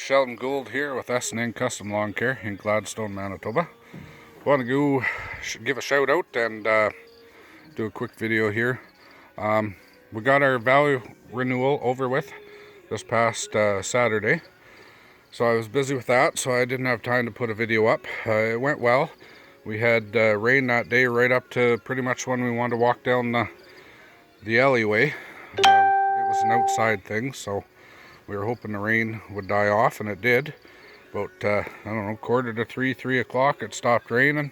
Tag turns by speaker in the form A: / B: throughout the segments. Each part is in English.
A: Sheldon Gould here with S&N Custom Lawn Care in Gladstone, Manitoba. Want to go give a shout out and do a quick video here. We got our value renewal over with this past Saturday, so I was busy with that, so I didn't have time to put a video up. It went well. We had rain that day right up to pretty much when we wanted to walk down the alleyway. It was an outside thing, so we were hoping the rain would die off, and it did. About, I don't know, 2:45, 3 o'clock, it stopped raining,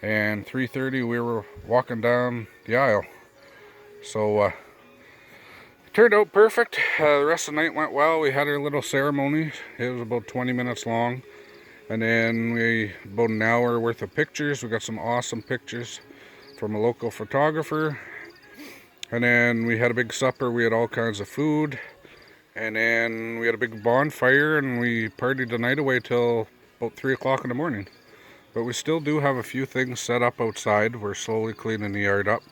A: and 3:30 we were walking down the aisle. So it turned out perfect. The rest of the night went well. We had our little ceremony. It was about 20 minutes long, and then about an hour worth of pictures. We got some awesome pictures from a local photographer, and then we had a big supper. We had all kinds of food. And then we had a big bonfire, and we partied the night away till about 3 o'clock in the morning. But we still do have a few things set up outside. We're slowly cleaning the yard up.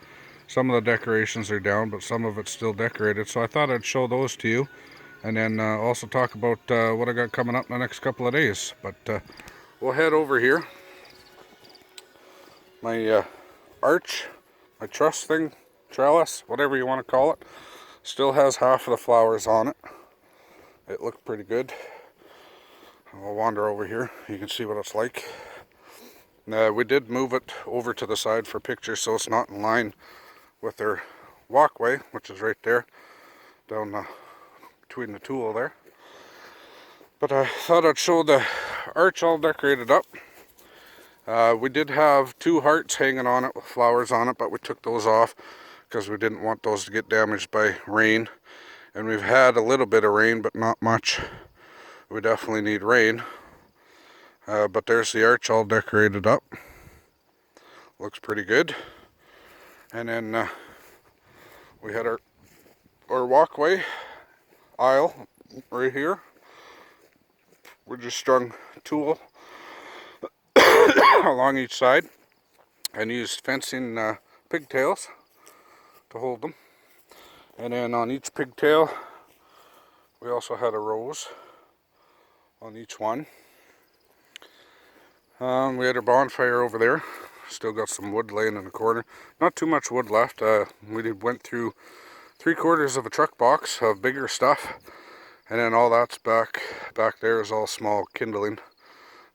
A: Some of the decorations are down, but some of it's still decorated. So I thought I'd show those to you, and then also talk about what I got coming up in the next couple of days. But we'll head over here. My arch, my truss thing, trellis, whatever you want to call it, still has half of the flowers on it. It looked pretty good. I'll wander over here. You can see what it's like. We did move it over to the side for pictures, so it's not in line with their walkway, which is right there, down between the tool there. But I thought I'd show the arch all decorated up. We did have 2 hearts hanging on it with flowers on it, but we took those off because we didn't want those to get damaged by rain. And we've had a little bit of rain, but not much. We definitely need rain. But there's the arch all decorated up. Looks pretty good. And then we had our walkway aisle right here. We just strung tulle along each side and used fencing pigtails to hold them. And then on each pigtail we also had a rose on each one. We had our bonfire over there. Still got some wood laying in the corner. Not too much wood left. We went through 3/4 of a truck box of bigger stuff, and then all that's back there is all small kindling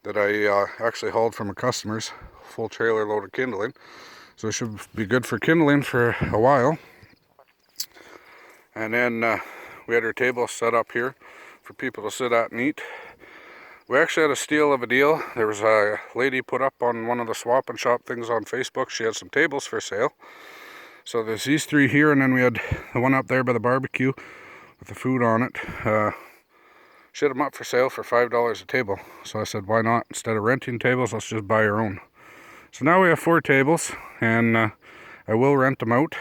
A: that I actually hauled from a customer's full trailer load of kindling. So it should be good for kindling for a while. And then we had our table set up here for people to sit at and eat. We actually had a steal of a deal. There was a lady put up on one of the swap and shop things on Facebook. She had some tables for sale. So there's these 3 here, and then we had the one up there by the barbecue with the food on it. She had them up for sale for $5 a table. So I said, why not? Instead of renting tables, let's just buy our own. So now we have 4 tables, and I will rent them out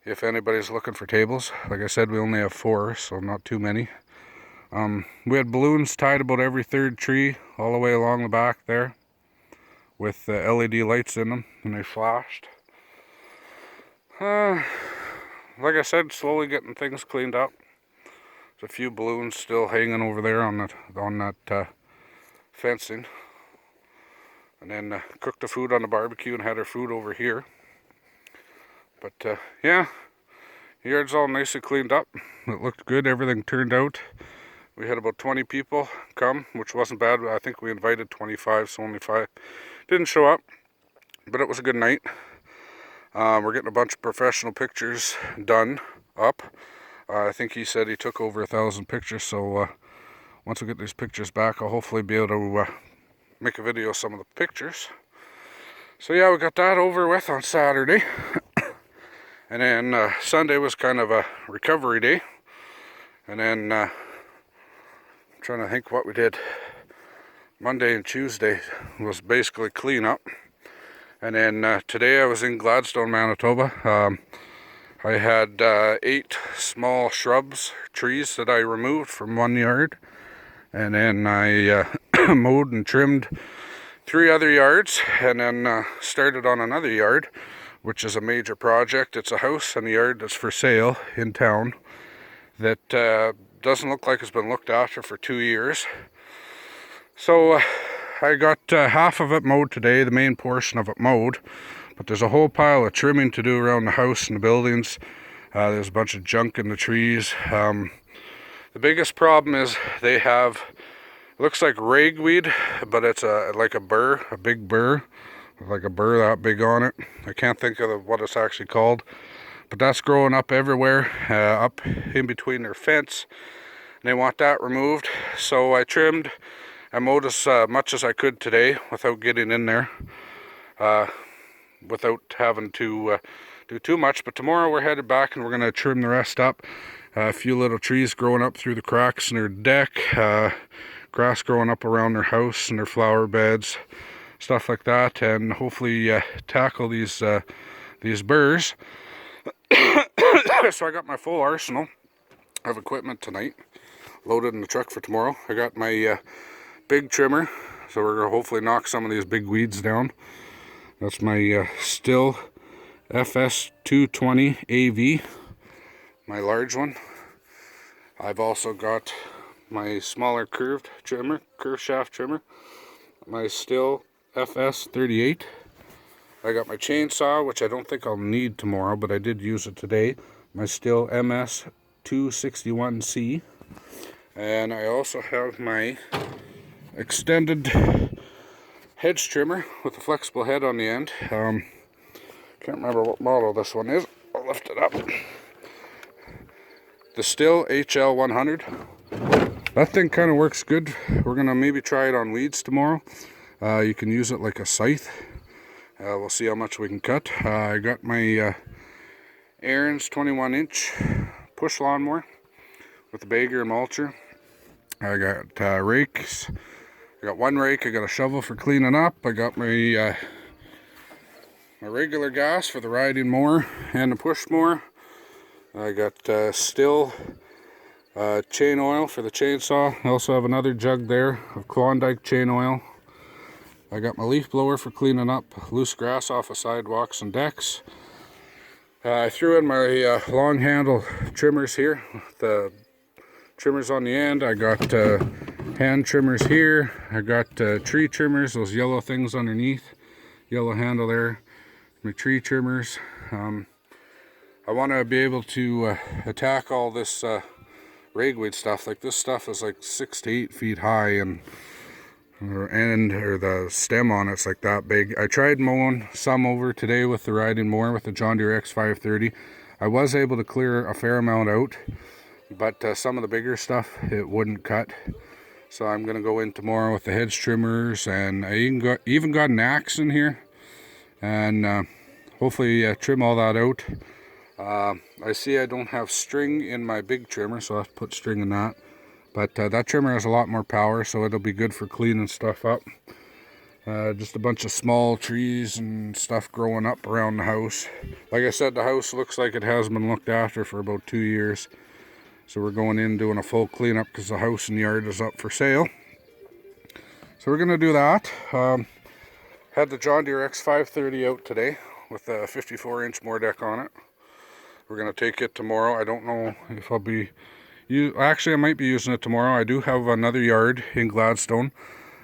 A: if anybody's looking for tables. Like I said, we only have 4, so not too many. We had balloons tied about every 3rd tree all the way along the back there with LED lights in them, and they flashed. Like I said, slowly getting things cleaned up. There's a few balloons still hanging over there on that fencing. And then cooked the food on the barbecue and had our food over here. But yeah, the yard's all nicely cleaned up. It looked good. Everything turned out. We had about 20 people come, which wasn't bad. I think we invited 25, so only 5 didn't show up. But it was a good night. We're getting a bunch of professional pictures done up. I think he said he took over 1,000 pictures. So once we get these pictures back, I'll hopefully be able to make a video of some of the pictures. So yeah, we got that over with on Saturday. And then Sunday was kind of a recovery day. And then I'm trying to think what we did. Monday and Tuesday was basically clean up. And then today I was in Gladstone, Manitoba. I had 8 small shrubs, trees that I removed from one yard. And then I mowed and trimmed 3 other yards, and then started on another yard, which is a major project. It's a house and a yard that's for sale in town that doesn't look like it's been looked after for 2 years. So I got half of it mowed today, the main portion of it mowed, but there's a whole pile of trimming to do around the house and the buildings. There's a bunch of junk in the trees. The biggest problem is they have, it looks like ragweed, but it's like a burr, a big burr, like a burr that big on it. I can't think of what it's actually called, but that's growing up everywhere, up in between their fence, and they want that removed. So I trimmed, I mowed as much as I could today without getting in there, without having to do too much. But tomorrow we're headed back and we're going to trim the rest up. A few little trees growing up through the cracks in their deck, grass growing up around their house and their flower beds, stuff like that, and hopefully tackle these burrs. So I got my full arsenal of equipment tonight loaded in the truck for tomorrow. I got my big trimmer, so we're going to hopefully knock some of these big weeds down. That's my Stihl FS220 AV, my large one. I've also got my smaller curved shaft trimmer, my Stihl FS38. I got my chainsaw, which I don't think I'll need tomorrow, but I did use it today, my Stihl MS261C. And I also have my extended hedge trimmer with a flexible head on the end. Can't remember what model this one is. I'll lift it up. The Stihl HL100. That thing kind of works good. We're gonna maybe try it on weeds tomorrow. You can use it like a scythe. We'll see how much we can cut. I got my Aaron's 21-inch push lawnmower with a bagger and mulcher. I got rakes. I got one rake. I got a shovel for cleaning up. I got my my regular gas for the riding mower and the push mower. I got Stihl chain oil for the chainsaw. I also have another jug there of Klondike chain oil. I got my leaf blower for cleaning up loose grass off of sidewalks and decks. I threw in my long handle trimmers here, the trimmers on the end. I got hand trimmers here. I got tree trimmers, those yellow things underneath, yellow handle there. My tree trimmers. I want to be able to attack all this ragweed stuff. Like this stuff is like 6 to 8 feet high, and the stem on it's like that big. I tried mowing some over today with the riding mower with the John Deere X530. I was able to clear a fair amount out, but some of the bigger stuff it wouldn't cut. So I'm gonna go in tomorrow with the hedge trimmers, and I even got an axe in here, and hopefully trim all that out. I see I don't have string in my big trimmer, so I'll have to put string in that. But that trimmer has a lot more power, so it'll be good for cleaning stuff up. Just a bunch of small trees and stuff growing up around the house. Like I said, the house looks like it has been looked after for about 2 years. So we're going in doing a full cleanup because the house and yard is up for sale. So we're going to do that. Had the John Deere X530 out today with a 54-inch mower deck on it. We're going to take it tomorrow. I don't know if I'll be... Actually, I might be using it tomorrow. I do have another yard in Gladstone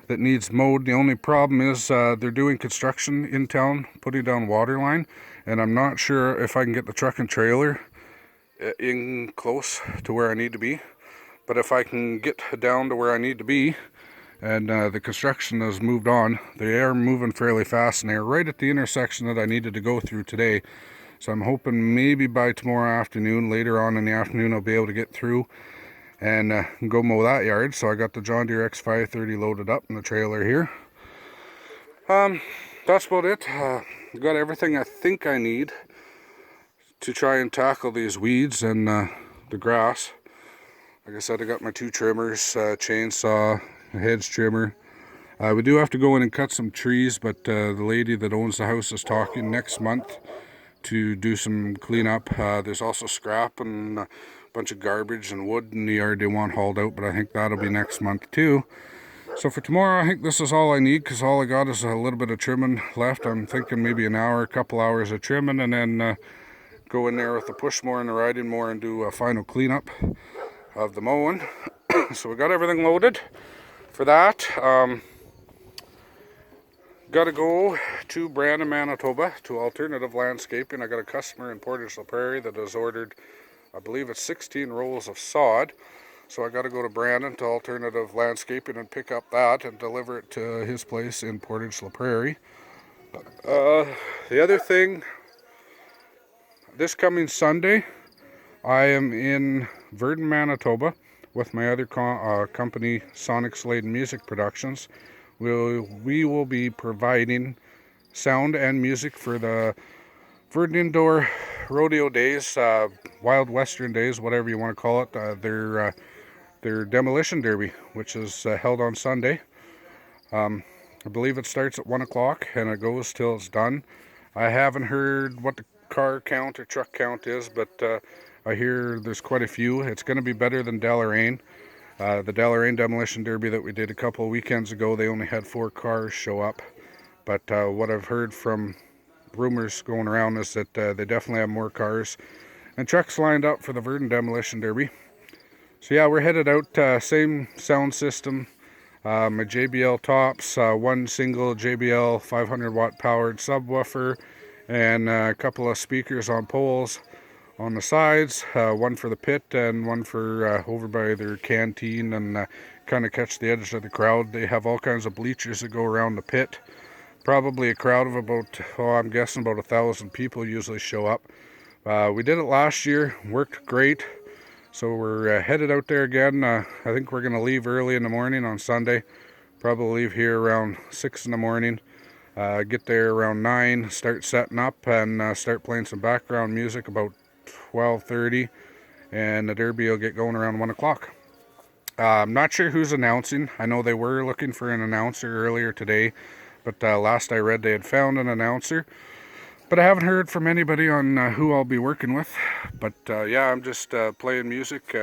A: that needs mowed. The only problem is they're doing construction in town, putting down water line, and I'm not sure if I can get the truck and trailer in close to where I need to be. But if I can get down to where I need to be, and the construction has moved on, they are moving fairly fast, and they're right at the intersection that I needed to go through today. So I'm hoping maybe by tomorrow afternoon, later on in the afternoon, I'll be able to get through and go mow that yard. So I got the John Deere X530 loaded up in the trailer here. That's about it. Got everything I think I need to try and tackle these weeds and the grass. Like I said, I got my 2 trimmers, chainsaw, a hedge trimmer. We do have to go in and cut some trees, but the lady that owns the house is talking next month to do some cleanup. There's also scrap and a bunch of garbage and wood in the yard they want hauled out, but I think that'll be next month too. So for tomorrow, I think this is all I need, because all I got is a little bit of trimming left. I'm thinking maybe an hour, a couple hours of trimming, and then go in there with the push mower and the riding mower and do a final cleanup. of the mowing. So we got everything loaded for that. Got to go to Brandon, Manitoba to Alternative Landscaping. I got a customer in Portage La Prairie that has ordered, I believe it's 16 rolls of sod. So I got to go to Brandon to Alternative Landscaping and pick up that and deliver it to his place in Portage La Prairie. The other thing, this coming Sunday, I am in Virden, Manitoba with my other company, Sonic Sladen Music Productions. We will be providing sound and music for the Virden Indoor Rodeo Days, Wild Western Days, whatever you want to call it. Their demolition derby, which is held on Sunday. I believe it starts at 1 o'clock and it goes till it's done. I haven't heard what the car count or truck count is, but I hear there's quite a few. It's going to be better than Deloraine. The Deloraine Demolition Derby that we did a couple of weekends ago, they only had 4 cars show up. But what I've heard from rumors going around is that they definitely have more cars and trucks lined up for the Virden Demolition Derby. So yeah, we're headed out, same sound system, my JBL tops, one single JBL 500 watt powered subwoofer, and a couple of speakers on poles on the sides, one for the pit and one for over by their canteen, and kind of catch the edge of the crowd. They have all kinds of bleachers that go around the pit. Probably a crowd of about, I'm guessing about 1,000 people usually show up. We did it last year, worked great. So we're headed out there again. I think we're going to leave early in the morning on Sunday. Probably leave here around 6 in the morning. Get there around 9, start setting up, and start playing some background music about 12:30, and the derby will get going around 1 o'clock. I'm not sure who's announcing. I know they were looking for an announcer earlier today, but last I read they had found an announcer. But I haven't heard from anybody on who I'll be working with. But yeah, I'm just playing music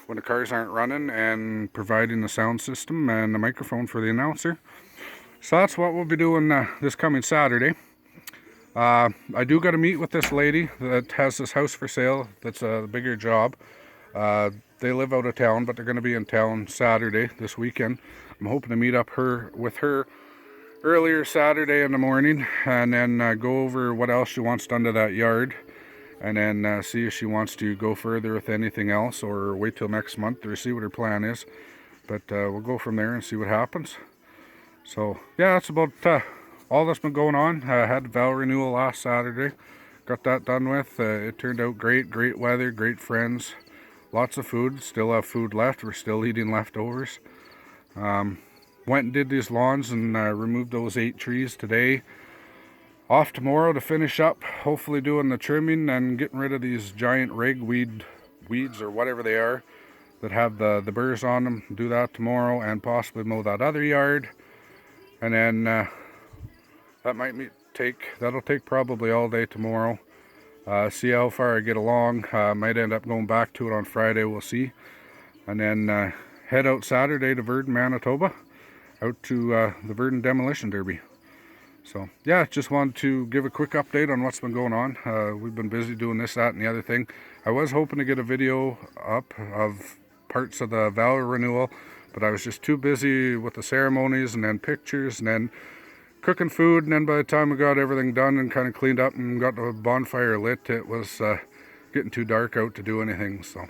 A: when the cars aren't running and providing the sound system and the microphone for the announcer. So that's what we'll be doing this coming Saturday. I do got to meet with this lady that has this house for sale. That's a bigger job. They live out of town, but they're going to be in town Saturday, this weekend. I'm hoping to meet up with her earlier Saturday in the morning, and then go over what else she wants done to that yard, and then see if she wants to go further with anything else or wait till next month to see what her plan is. But we'll go from there and see what happens. So yeah, that's about all that's been going on. I had the vow renewal last Saturday, got that done with. It turned out great weather, great friends, lots of food, still have food left, we're still eating leftovers. Went and did these lawns and removed those 8 trees today. Off tomorrow to finish up, hopefully doing the trimming and getting rid of these giant weeds or whatever they are that have the burrs on them. Do that tomorrow and possibly mow that other yard. And then that'll take probably all day tomorrow. See how far I get along. Might end up going back to it on Friday, we'll see. And then head out Saturday to Virden, Manitoba, out to the Virden Demolition Derby. So yeah, just wanted to give a quick update on what's been going on. We've been busy doing this, that, and the other thing. I was hoping to get a video up of parts of the vow renewal, but I was just too busy with the ceremonies and then pictures and then cooking food, and then by the time we got everything done and kind of cleaned up and got the bonfire lit, it was getting too dark out to do anything. So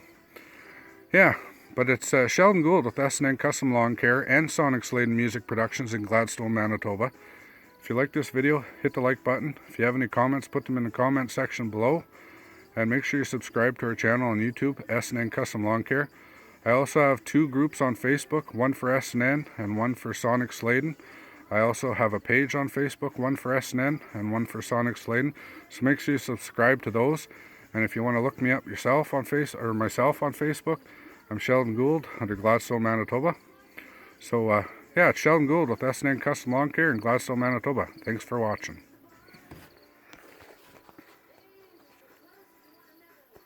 A: yeah. But it's Sheldon Gould with S&N Custom Lawn Care and Sonic Sladen Music Productions in Gladstone, Manitoba. If you like this video, hit the like button. If you have any comments, put them in the comment section below. And make sure you subscribe to our channel on YouTube, S&N Custom Lawn Care. I also have 2 groups on Facebook, one for S&N and one for Sonic Sladen. I also have a page on Facebook, one for S&N and one for Sonic Sladen. So make sure you subscribe to those. And if you want to look me up yourself on myself on Facebook, I'm Sheldon Gould under Gladstone, Manitoba. So yeah, it's Sheldon Gould with S&N Custom Lawn Care in Gladstone, Manitoba. Thanks for watching.